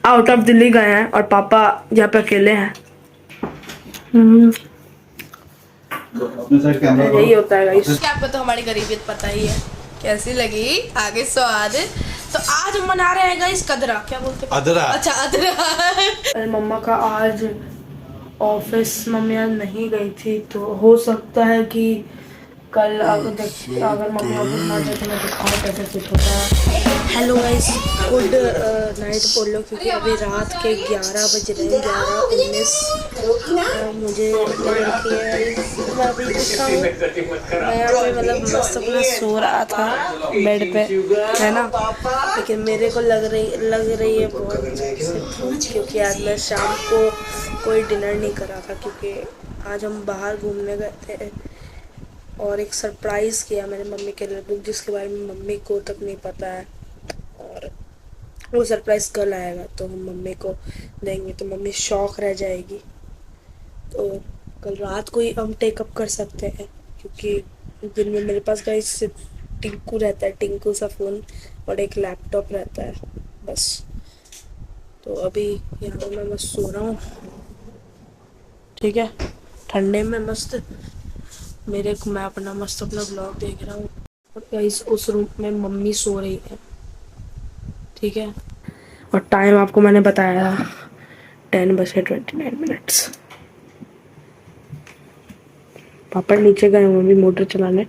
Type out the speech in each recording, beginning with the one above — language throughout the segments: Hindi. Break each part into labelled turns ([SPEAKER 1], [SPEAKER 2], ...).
[SPEAKER 1] आउट ऑफ दिल्ली गए हैं और पापा यहाँ पे अकेले हैं। यही होता है गाइस।
[SPEAKER 2] क्या आपको तो हमारी गरीबियत पता ही है। कैसी लगी आगे स्वाद? तो आज हम बना रहे हैं गाइस कदरा। क्या बोलते हैं?
[SPEAKER 3] अदरा।
[SPEAKER 2] अच्छा अदरा।
[SPEAKER 1] मम्मा का आज ऑफिस, मम्मी आज नहीं गई थी तो हो सकता है कि कल अगर मम्मी ऑफिस ना जाए तो मैं दिखाऊँ कैसे कुछ होता है। हेलो गाइस, गुड नाइट बोल लो क्योंकि अभी रात के 11 बज रहे हैं, 11:19। मुझे लग रही है मैं अभी उठा हूँ। मैं यहाँ पे मतलब मस्त अपना सो रहा था बेड पे, है ना। लेकिन मेरे को लग रही है बहुत, क्योंकि आज मैं शाम को कोई डिनर नहीं करा था क्योंकि आज हम बाहर घूमने गए थे और एक सरप्राइज़ किया मेरे मम्मी के लिए बुक, जिसके बारे में मम्मी को तक नहीं पता है। और वो सरप्राइज़ कल आएगा तो हम मम्मी को देंगे तो मम्मी शौक रह जाएगी। तो कल रात को ही हम टेकअप कर सकते हैं क्योंकि दिन में मेरे पास गाइस सिर्फ टिंकू रहता है, टिंकू सा फ़ोन और एक लैपटॉप रहता है बस। तो अभी यहाँ पर मैं मस्त सो रहा हूँ, ठीक है, ठंडे में मस्त। मैं अपना मस्त अपना ब्लॉग देख रहा हूँ और गाइस उस रूम में मम्मी सो रही है, ठीक है। और टाइम आपको मैंने बताया 10:29। पापा नीचे गए, मम्मी मोटर चलाने।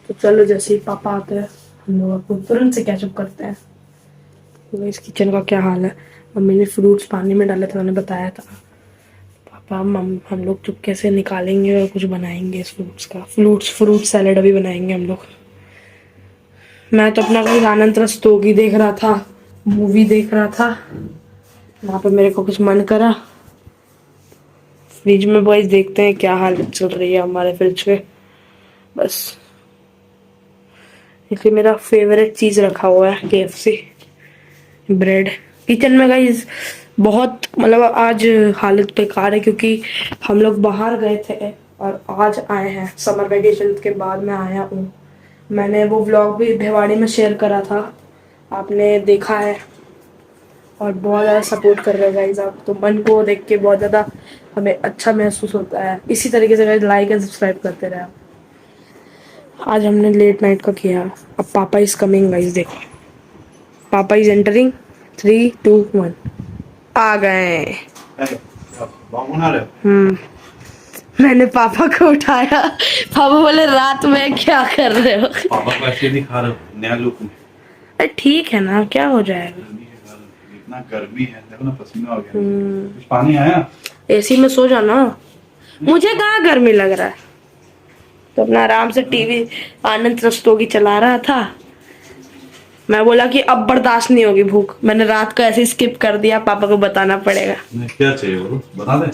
[SPEAKER 1] तो चलो जैसे ही पापा आते हैं हम लोग आपको तुरंत से कैचअप करते हैं। तो इस किचन का क्या हाल है। मम्मी ने फ्रूट्स पानी में डाले थे, मैंने बताया था। पापा हम लोग चुपके से निकालेंगे और कुछ बनाएंगे इस फ्रूट्स का। फ्रूट सैलेड अभी बनाएंगे हम लोग। मैं तो अपना कोई आनंद रस्तोगी देख रहा था, मूवी देख रहा था। वहाँ पे मेरे को कुछ मन करा, फ्रिज में बॉयज देखते हैं क्या हालत चल रही है हमारे फ्रिज पे बस। इसलिए मेरा फेवरेट चीज़ रखा हुआ है KFC ब्रेड। किचन में गाइस बहुत मतलब आज हालत बेकार है क्योंकि हम लोग बाहर गए थे और आज आए हैं। समर वेकेशन के बाद मैं आया हूँ। मैंने वो व्लॉग भी भिवाड़ी में शेयर करा था, आपने देखा है और बहुत ज़्यादा सपोर्ट कर रहे हैं गाइस आप। तो मन को देख के बहुत ज़्यादा हमें अच्छा महसूस होता है। इसी तरीके से गाइस लाइक एंड सब्सक्राइब करते रहे आप। आज हमने लेट नाइट का किया। अब पापा इज कमिंग गाइस, देखो पापा इज एंटरिंग। 3, 2, 1 आ गए। मैंने पापा को उठाया। पापा बोले रात में क्या कर रहे हो?
[SPEAKER 3] पापा को ऐसे नहीं खा रहे, नया लुक में।
[SPEAKER 1] अरे ठीक है ना, क्या हो जाएगा।
[SPEAKER 3] इतना गर्मी है, देखो ना पसीना आ गया। कुछ पानी आया?
[SPEAKER 1] AC में सो जाना। मुझे कहाँ गर्मी लग रहा है। तो अपना आराम से टीवी आनंद रस्तोगी चला रहा था। मैं बोला कि अब बर्दाश्त नहीं होगी भूख, मैंने रात को ऐसे स्किप कर दिया। पापा को बताना पड़ेगा।
[SPEAKER 3] क्या चाहिए बोलो, बता दे।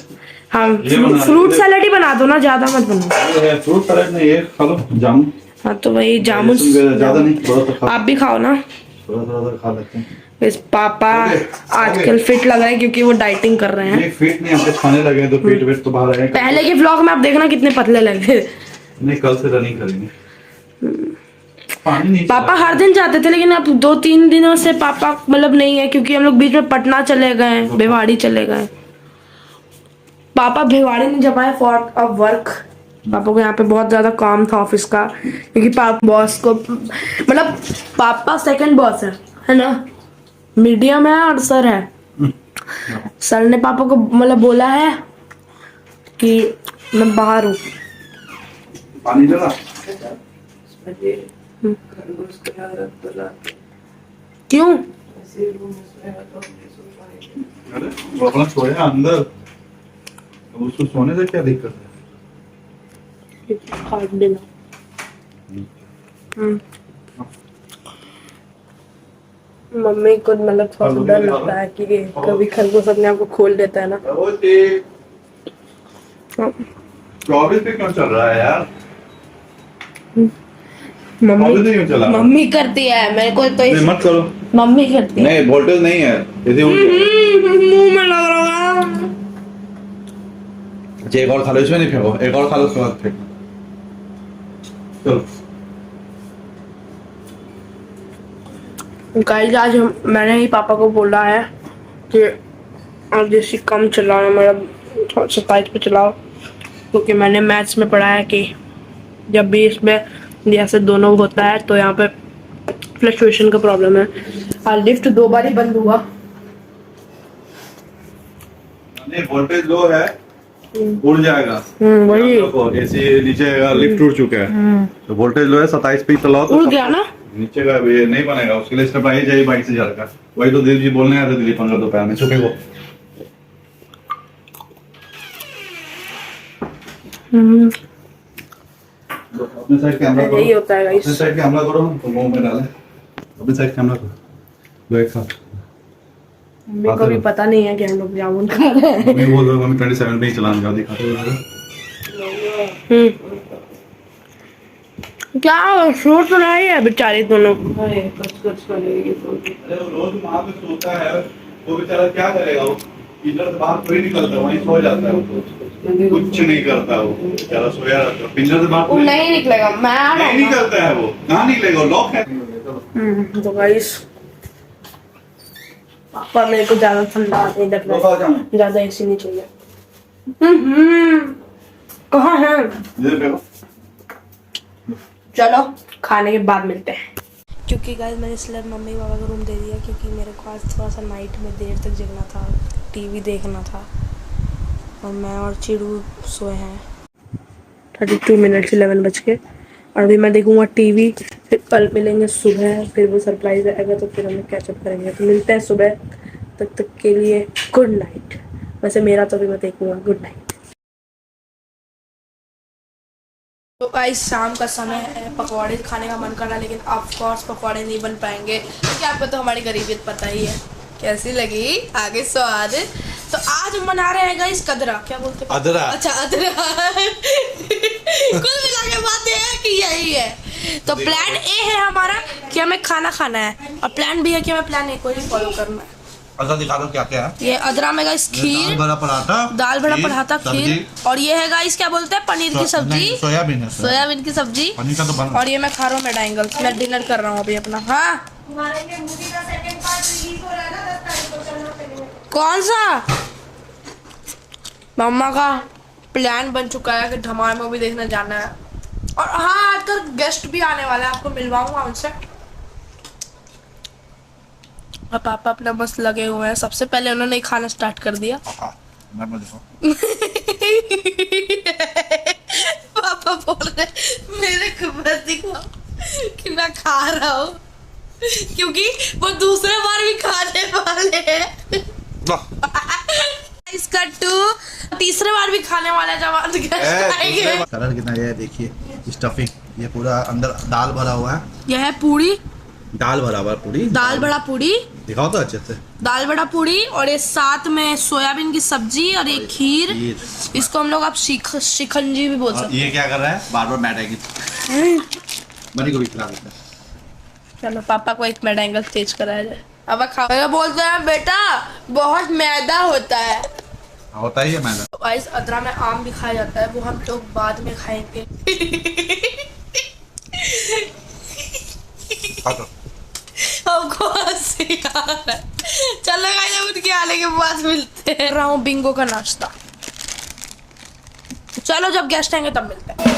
[SPEAKER 1] हाँ, फ्रूट सैलेड ही बना दो ना, ज्यादा मत बनाओ।
[SPEAKER 3] फ्रूट सैलेड नहीं, ये खा लो जामुन।
[SPEAKER 1] हाँ तो वही जामुन
[SPEAKER 3] ज्यादा नहीं, थोड़ा तो खा।
[SPEAKER 1] आप भी खाओ ना,
[SPEAKER 3] थोड़ा खा लेते हैं।
[SPEAKER 1] इस पापा आजकल फिट लग रहे हैं क्योंकि वो डाइटिंग कर रहे हैं।
[SPEAKER 3] नहीं फिट नहीं, हमसे खाने लगे तो पेट वेट तो बाहर आएगा।
[SPEAKER 1] पहले के व्लॉग में आप देखना कितने पतले लगे।
[SPEAKER 3] नहीं, कल से रनिंग करेंगे। पानी नहीं
[SPEAKER 1] पापा हर दिन जाते थे लेकिन अब 2-3 दिनों से पापा मतलब नहीं है क्योंकि हम लोग बीच में पटना चले गए, भिवाड़ी चले गए। पापा भिवाड़ी नहीं जब आए फॉर अ वर्क। पापा को यहाँ पे बहुत ज्यादा काम था ऑफिस का क्योंकि पापा बॉस को मतलब पापा सेकंड बॉस है ना, मीडियम है और सर है। सर ने पापा को मतलब बोला है कि मैं बाहर हूँ।
[SPEAKER 3] पानी चला
[SPEAKER 1] क्यों?
[SPEAKER 3] वो अपना सोया अंदर, उसको सोने से क्या दिक्कत है?
[SPEAKER 1] काट देना। मम्मी को मतलब थोड़ा सा डर लगता है कि कभी खरगोश अपने आप को खोल देता है ना।
[SPEAKER 3] 24 पे क्यों चल रहा है यार?
[SPEAKER 1] मम्मी करती है, मेरे को तो
[SPEAKER 3] नहीं, मत करो।
[SPEAKER 1] मम्मी करती है।
[SPEAKER 3] नहीं, वोल्टेज नहीं है,
[SPEAKER 1] मुंह में लग रहा है।
[SPEAKER 3] एक और खा लो, इसमें नहीं फेंको, एक और खा लो उसके बाद फेंको। चलो
[SPEAKER 1] गाइस आज मैंने ही पापा को बोला है कि आज देसी कम चलाओ, मेरा 27 पे चलाओ, क्योंकि मैंने मैथ्स में पढ़ा है कि जब भी इसमें जैसे दोनों होता है तो यहाँ पे फ्लक्चुएशन का प्रॉब्लम है। और लिफ्ट 2 बार ही बंद हुआ।
[SPEAKER 3] नहीं, वोल्टेज लो है, उड़ जाएगा।
[SPEAKER 1] वही
[SPEAKER 3] एसी नीचे लिफ्ट टूट चुका है, तो वोल्टेज लो है 27 पे चलाओ तो
[SPEAKER 1] उड़ गया ना।
[SPEAKER 3] नीचे का ये नहीं बनेगा, उसके लिए स्टेप आई चाहिए 22,000 का। वही तो दिलीप जी बोलने आए थे, दिलीप 15 दोपहर में छुपे को। अपने साइड कैमरा करो,
[SPEAKER 1] यही होता है गाइस।
[SPEAKER 3] अपने साइड कैमरा करो, तो मुंह में डाले। अपने साइड कैमरा करो, दो एक साथ।
[SPEAKER 1] मेरे को भी पता नहीं है कि हम लोग जामुन खा रहे हैं।
[SPEAKER 3] मैं बोल रहा हूँ, मम्मी 27 पे ही चलाने का दिखाते हो।
[SPEAKER 1] क्या शोर तो नहीं है बेचारे दोनों।
[SPEAKER 3] अरे वो रोज वहाँ पे सोता है, वो बेचारा क्या करेगा? वो पिंजर से बाहर कोई निकलता है, वहीं सो जाता है। वो कुछ नहीं करता, वो बेचारा सोया रहता है। पिंजर से बाहर
[SPEAKER 1] वो
[SPEAKER 3] कोई
[SPEAKER 1] नहीं निकलेगा, मैं आ रहा
[SPEAKER 3] नहीं
[SPEAKER 1] हूँ।
[SPEAKER 3] निकलता है। वो कहाँ निकलेगा? लॉक है।
[SPEAKER 1] तो गाइस पापा मेरे को ज्यादा ठंडा नहीं लग रहा है, ज्यादा एसी नहीं चाहिए। कहाँ है?
[SPEAKER 3] इधर देखो।
[SPEAKER 1] चलो खाने के बाद मिलते हैं।
[SPEAKER 2] क्योंकि गाइस मैंने इसलिए मम्मी पापा को रूम दे दिया क्योंकि मेरे को आज थोड़ा सा नाइट में देर तक जगना था, टीवी देखना था, और मैं और चिड़ू सोए हैं।
[SPEAKER 1] 32 मिनट 11 बज के, और अभी मैं देखूंगा टीवी। फिर कल मिलेंगे सुबह, फिर वो सरप्राइज आएगा तो फिर हम कैचअप करेंगे। तो मिलते हैं सुबह, तक के लिए गुड नाइट। वैसे मेरा तो अभी मैं देखूंगा। Good night.
[SPEAKER 2] तो गाइस शाम का समय है, पकौड़े खाने का मन कर रहा है, लेकिन ऑफ कोर्स पकौड़े नहीं बन पाएंगे क्योंकि आपको तो हमारी गरीबियत पता ही है। कैसी लगी आगे स्वाद? तो आज हम मना रहे हैं गाइस कदरा, क्या बोलते हैं?
[SPEAKER 3] अदरा।
[SPEAKER 2] अच्छा अदरा। कुल मिला के बात ये है कि यही है। तो प्लान ए है हमारा कि हमें खाना खाना है, और प्लान बी है कि हमें प्लान ए को ही फॉलो करना है।
[SPEAKER 3] अदरा दिखा दो क्या क्या है।
[SPEAKER 2] ये अदरा में गाइस खीर,
[SPEAKER 3] दाल बड़ा पराठा,
[SPEAKER 2] दाल बड़ा पराठा, खीर, और ये है गाइस क्या बोलते हैं, पनीर की सब्जी,
[SPEAKER 3] सोयाबीन है।
[SPEAKER 2] सोयाबीन की सब्जी,
[SPEAKER 3] पनीर का तो बना।
[SPEAKER 2] और ये मैं खा रहा हूँ मैकडेंगल्स। मैं डिनर कर रहा हूँ अभी अपना। हाँ कौन सा? मम्मा का प्लान बन चुका है कि धमाल मूवी देखने जाना है, और हाँ आजकल गेस्ट भी आने वाला है, आपको मिलवाऊंगा उनसे। और पापा अपना बस लगे हुए हैं, सबसे पहले उन्होंने ही खाना स्टार्ट कर दिया। पापा बोल रहे मेरे को बस दिखाओ कि मैं खा रहा हूँ, क्योंकि वो दूसरे बार भी खाने वाले हैं। इसका तीसरे बार भी खाने वाला है जब आएंगे।
[SPEAKER 4] कलर कितना गया है देखिए, स्टफिंग, ये पूरा अंदर दाल भरा हुआ है।
[SPEAKER 2] यह है पूड़ी,
[SPEAKER 4] दाल भरा हुआ है पूरी,
[SPEAKER 2] दाल बड़ा पूड़ी,
[SPEAKER 4] दिखाओ तो अच्छे से।
[SPEAKER 2] दाल बड़ा पूड़ी, और ये साथ में सोयाबीन की सब्जी और एक खीर। इसको हम लोग आप शिकंजी भी बोल सकते हैं।
[SPEAKER 4] ये क्या कर रहा है? बार बार मैडेंगल बनी को भी खिला देता है।
[SPEAKER 2] चलो पापा को एक मैडेंगल तेज कराया जाए। अब खाओ। बोलते हैं बेटा बहुत मैदा होता है।
[SPEAKER 4] होता ही है मैदा।
[SPEAKER 2] तो गाइस अदरा में आम भी खाया जाता है, वो हम लोग बाद में खाएंगे। हमको हंसी आ रहा है। चलो गाइस अब उनके आने के बाद मिलते हैं। रहा हूँ बिंगो का नाश्ता। चलो जब गेस्ट आएंगे तब मिलते हैं।